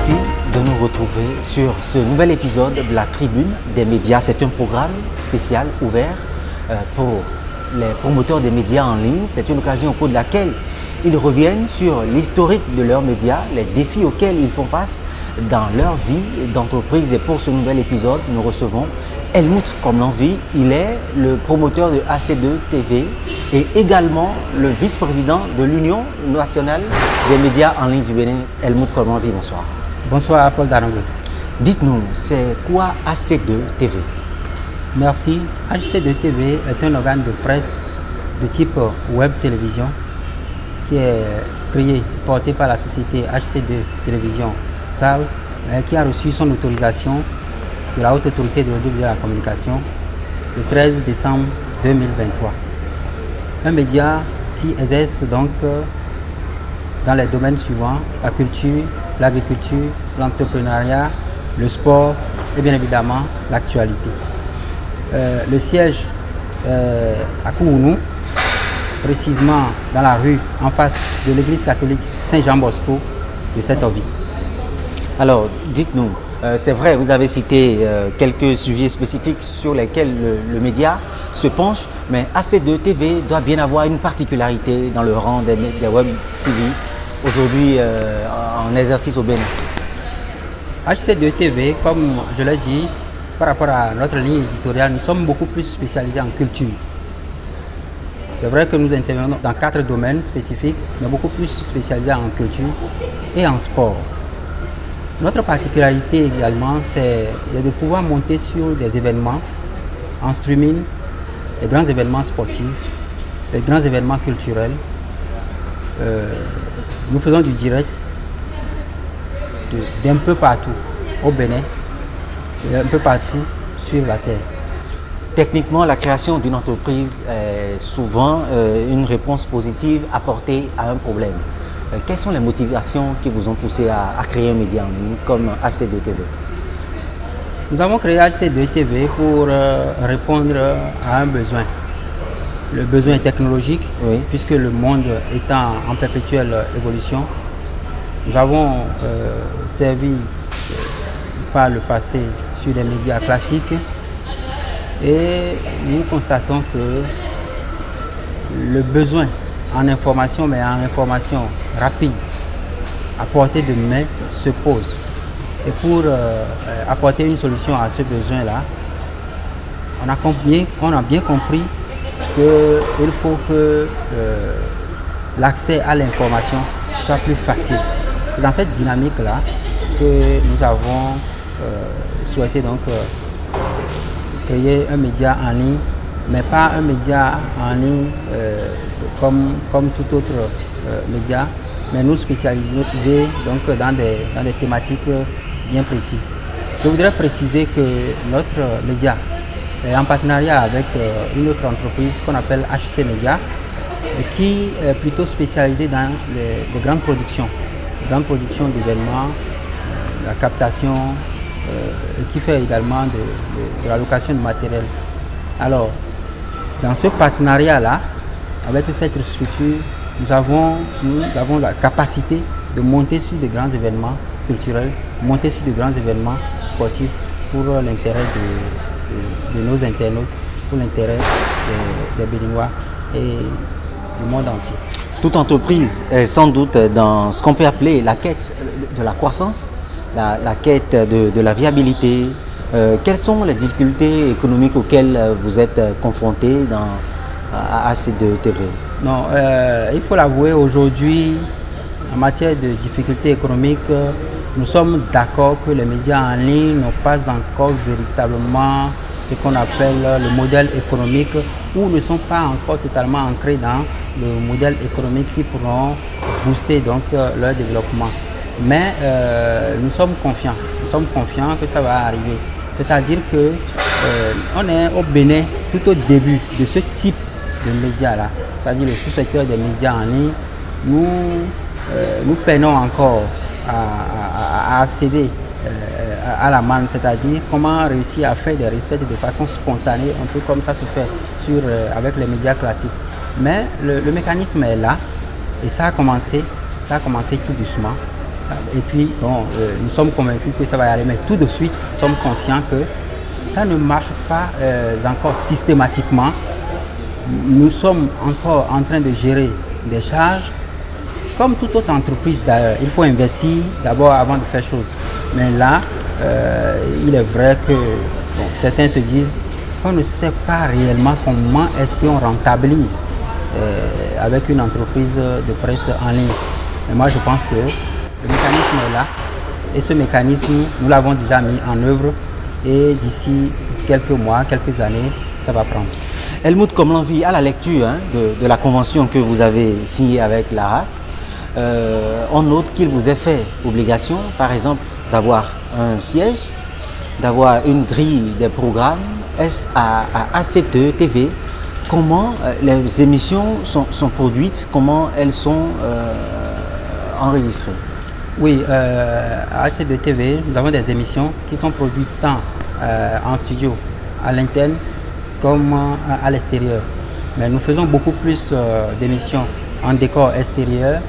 Merci de nous retrouver sur ce nouvel épisode de la Tribune des médias. C'est un programme spécial ouvert pour les promoteurs des médias en ligne. C'est une occasion au cours de laquelle ils reviennent sur l'historique de leurs médias, les défis auxquels ils font face dans leur vie d'entreprise. Et pour ce nouvel épisode, nous recevons Helmut Komlanvi. Il est le promoteur de AC2 TV et également le vice-président de l'Union nationale des médias en ligne du Bénin. Helmut Komlanvi, bonsoir. Bonsoir Paul Darangwe. Dites-nous, c'est quoi AC2 TV? Merci. AC2 TV est un organe de presse de type web télévision qui est créé, porté par la société AC2 Télévision SAL, qui a reçu son autorisation de la Haute Autorité de l'audiovisuel et de la communication le 13 décembre 2023. Un média qui exerce donc dans les domaines suivants: la culture, l'agriculture, l'entrepreneuriat, le sport et bien évidemment l'actualité. Le siège à Kourounou, précisément dans la rue en face de l'église catholique Saint-Jean-Bosco de Setovie. Alors, dites-nous, c'est vrai, vous avez cité quelques sujets spécifiques sur lesquels le média se penche, mais AC2 TV doit bien avoir une particularité dans le rang des web TV aujourd'hui en exercice au Bénin. AC2 TV, comme je l'ai dit, par rapport à notre ligne éditoriale, nous sommes beaucoup plus spécialisés en culture. C'est vrai que nous intervenons dans 4 domaines spécifiques, mais beaucoup plus spécialisés en culture et en sport. Notre particularité également, c'est de pouvoir monter sur des événements en streaming, des grands événements sportifs, des grands événements culturels. Nous faisons du direct d'un peu partout au Bénin et un peu partout sur la terre. Techniquement, la création d'une entreprise est souvent une réponse positive apportée à un problème. Quelles sont les motivations qui vous ont poussé à créer un média en ligne comme AC2 TV? Nous avons créé AC2 TV pour répondre à un besoin. Le besoin technologique, oui, puisque le monde étant en perpétuelle évolution. Nous avons servi par le passé sur des médias classiques et nous constatons que le besoin en information, mais en information rapide, à portée de main, se pose. Et pour apporter une solution à ce besoin-là, on a bien compris qu'il faut que l'accès à l'information soit plus facile. C'est dans cette dynamique-là que nous avons souhaité donc créer un média en ligne, mais pas un média en ligne comme tout autre média, mais nous spécialiser donc dans des thématiques bien précises. Je voudrais préciser que notre média est en partenariat avec une autre entreprise qu'on appelle HC Média, qui est plutôt spécialisée dans les grandes productions d'événements, la captation, et qui fait également de la location de matériel. Alors, dans ce partenariat-là, avec cette structure, nous avons la capacité de monter sur des grands événements culturels, monter sur des grands événements sportifs pour l'intérêt de nos internautes, pour l'intérêt des Béninois et du monde entier. Toute entreprise est sans doute dans ce qu'on peut appeler la quête de la croissance, la quête de la viabilité. Quelles sont les difficultés économiques auxquelles vous êtes confrontés à AC2 TV? Non, il faut l'avouer, aujourd'hui, en matière de difficultés économiques, nous sommes d'accord que les médias en ligne n'ont pas encore véritablement ce qu'on appelle le modèle économique, ou ne sont pas encore totalement ancrés dans le modèle économique qui pourront booster donc leur développement. Mais nous sommes confiants que ça va arriver. C'est-à-dire que on est au Bénin tout au début de ce type de médias-là, c'est-à-dire le sous-secteur des médias en ligne. Nous peinons encore à accéder à la manne, c'est-à-dire comment réussir à faire des recettes de façon spontanée, un peu comme ça se fait avec les médias classiques. Mais le mécanisme est là et ça a commencé tout doucement. Et puis, bon, nous sommes convaincus que ça va y aller, mais tout de suite, nous sommes conscients que ça ne marche pas encore systématiquement. Nous sommes encore en train de gérer des charges. Comme toute autre entreprise d'ailleurs, il faut investir d'abord avant de faire chose. Mais là, il est vrai que bon, certains se disent qu'on ne sait pas réellement comment est-ce qu'on rentabilise avec une entreprise de presse en ligne. Mais moi, je pense que le mécanisme est là. Et ce mécanisme, nous l'avons déjà mis en œuvre. Et d'ici quelques mois, quelques années, ça va prendre. Helmut Komlanvi, à la lecture de la convention que vous avez signée avec l'ARAC, on note qu'il vous est fait obligation, par exemple, d'avoir un siège, d'avoir une grille des programmes. Est-ce à ACTE TV, comment les émissions sont produites, comment elles sont enregistrées? Oui, à ACTE TV, nous avons des émissions qui sont produites tant en studio, à l'interne, comme à l'extérieur. Mais nous faisons beaucoup plus d'émissions en décor extérieur.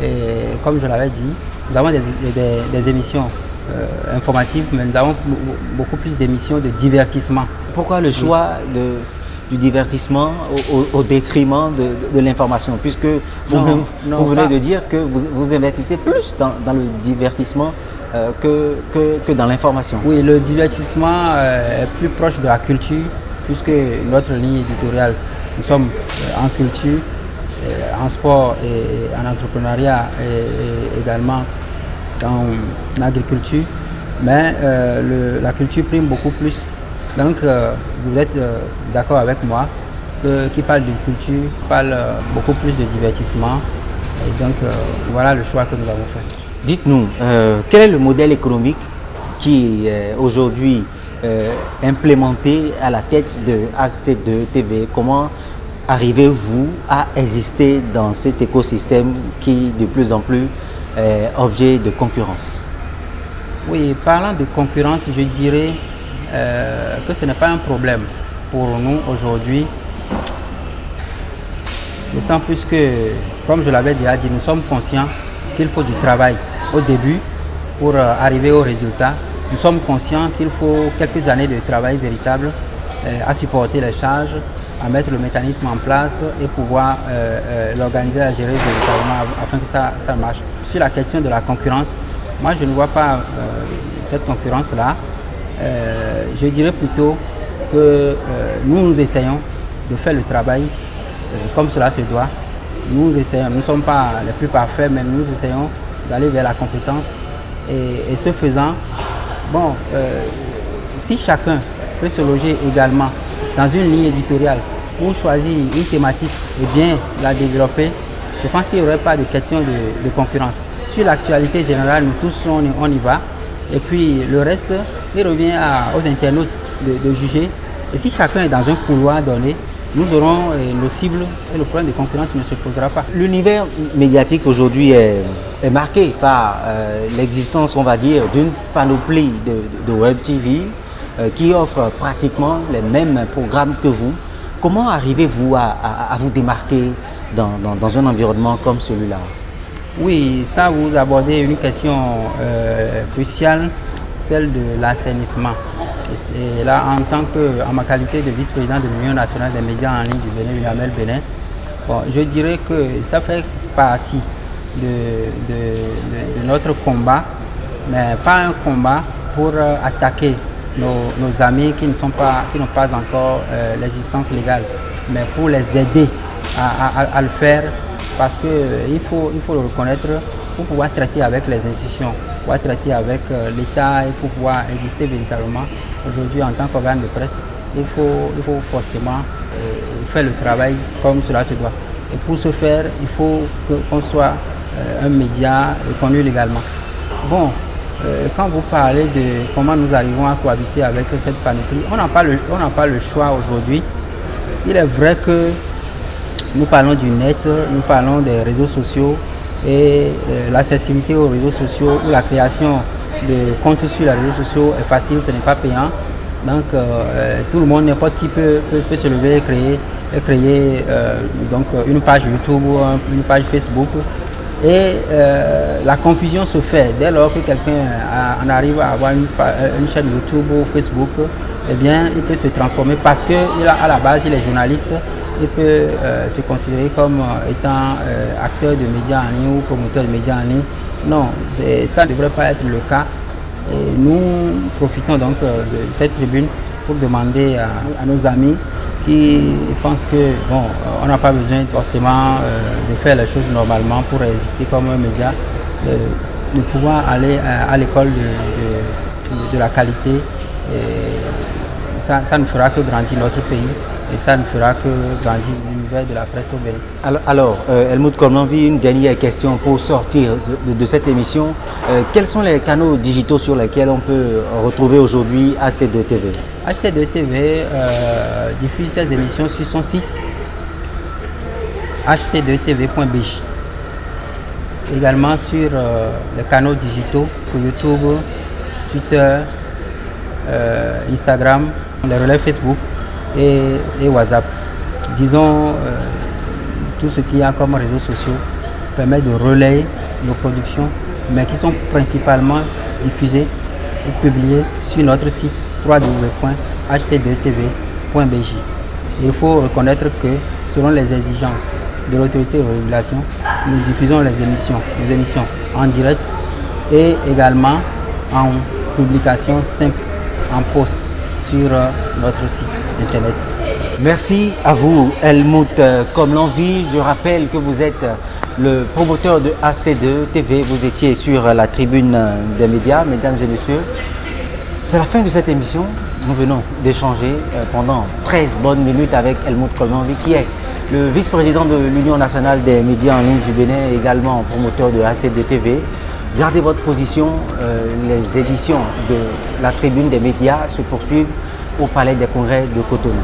Et comme je l'avais dit, nous avons des émissions informatives, mais nous avons beaucoup plus d'émissions de divertissement. Pourquoi le choix du divertissement au détriment de l'information, puisque vous venez de dire que vous investissez plus dans le divertissement que dans l'information? Oui, le divertissement est plus proche de la culture, puisque notre ligne éditoriale, nous sommes en culture, en sport et en entrepreneuriat et également en agriculture, mais la culture prime beaucoup plus. Donc vous êtes d'accord avec moi qui parle d'une culture, parle beaucoup plus de divertissement, et donc voilà le choix que nous avons fait. Dites-nous, quel est le modèle économique qui est aujourd'hui implémenté à la tête de ACTE TV? Comment arrivez-vous à exister dans cet écosystème qui de plus en plus est objet de concurrence? Oui, parlant de concurrence, je dirais que ce n'est pas un problème pour nous aujourd'hui. D'autant plus que, comme je l'avais déjà dit, nous sommes conscients qu'il faut du travail au début pour arriver au résultat. Nous sommes conscients qu'il faut quelques années de travail véritable à supporter les charges, à mettre le mécanisme en place et pouvoir l'organiser, à gérer véritablement afin que ça marche. Sur la question de la concurrence, moi je ne vois pas cette concurrence-là. Je dirais plutôt que nous essayons de faire le travail comme cela se doit. Nous essayons, nous ne sommes pas les plus parfaits, mais nous essayons d'aller vers la compétence. Et ce faisant, bon, si chacun peut se loger également dans une ligne éditoriale ou choisir une thématique et bien la développer, je pense qu'il n'y aurait pas de question de concurrence. Sur l'actualité générale, nous tous, on y va. Et puis le reste, il revient aux internautes de juger. Et si chacun est dans un couloir donné, nous aurons nos cibles et le problème de concurrence ne se posera pas. L'univers médiatique aujourd'hui est marqué par l'existence, on va dire, d'une panoplie de Web TV qui offre pratiquement les mêmes programmes que vous. Comment arrivez-vous à vous démarquer dans un environnement comme celui-là? Oui, ça vous abordez une question cruciale, celle de l'assainissement. Et là, en ma qualité de vice-président de l'Union nationale des médias en ligne du Bénin, l'UNAMEL Bénin, bon, je dirais que ça fait partie de notre combat, mais pas un combat pour attaquer nos amis qui n'ont pas encore l'existence légale, mais pour les aider à le faire, parce qu'il faut le reconnaître, pour pouvoir traiter avec les institutions, pour pouvoir traiter avec l'État et pour pouvoir exister véritablement. Aujourd'hui, en tant qu'organe de presse, il faut forcément faire le travail comme cela se doit. Et pour ce faire, il faut qu'on soit un média reconnu légalement. Bon, quand vous parlez de comment nous arrivons à cohabiter avec cette panoplie, on n'a pas le choix aujourd'hui. Il est vrai que nous parlons du net, nous parlons des réseaux sociaux et l'accessibilité aux réseaux sociaux ou la création de comptes sur les réseaux sociaux est facile, ce n'est pas payant. Donc tout le monde, n'importe qui peut se lever et créer donc une page YouTube ou une page Facebook Et la confusion se fait dès lors que quelqu'un en arrive à avoir une chaîne YouTube ou Facebook, eh bien, il peut se transformer parce qu'à la base, il est journaliste, il peut se considérer comme étant acteur de médias en ligne ou promoteur de médias en ligne. Non, ça ne devrait pas être le cas. Et nous profitons donc de cette tribune pour demander à nos amis qui pensent que bon, on n'a pas besoin forcément de faire les choses normalement pour exister comme un média, de pouvoir aller à l'école de la qualité. Et ça ne fera que grandir notre pays et ça ne fera que grandir l'univers de la presse au Bénin. Alors, Helmut Komlanvi, une dernière question pour sortir de cette émission. Quels sont les canaux digitaux sur lesquels on peut retrouver aujourd'hui AC2 TV? AC2 TV diffuse ses émissions sur son site hc2tv.bj. Également sur les canaux digitaux pour YouTube, Twitter, Instagram, les relais Facebook et WhatsApp. Disons, tout ce qu'il y a comme réseaux sociaux permet de relayer nos productions, mais qui sont principalement diffusées ou publiées sur notre site www.hc2tv.bj. Il faut reconnaître que selon les exigences de l'autorité de régulation, nous diffusons nos émissions en direct et également en publication simple, en post sur notre site internet. Merci à vous, Helmut Komlanvi. Je rappelle que vous êtes le promoteur de AC2 TV. Vous étiez sur la tribune des médias, mesdames et messieurs. C'est la fin de cette émission. Nous venons d'échanger pendant 13 bonnes minutes avec Helmut Komlanvi, qui est le vice-président de l'Union nationale des médias en ligne du Bénin, et également promoteur de AC2 TV. Gardez votre position. Les éditions de la tribune des médias se poursuivent au Palais des Congrès de Cotonou.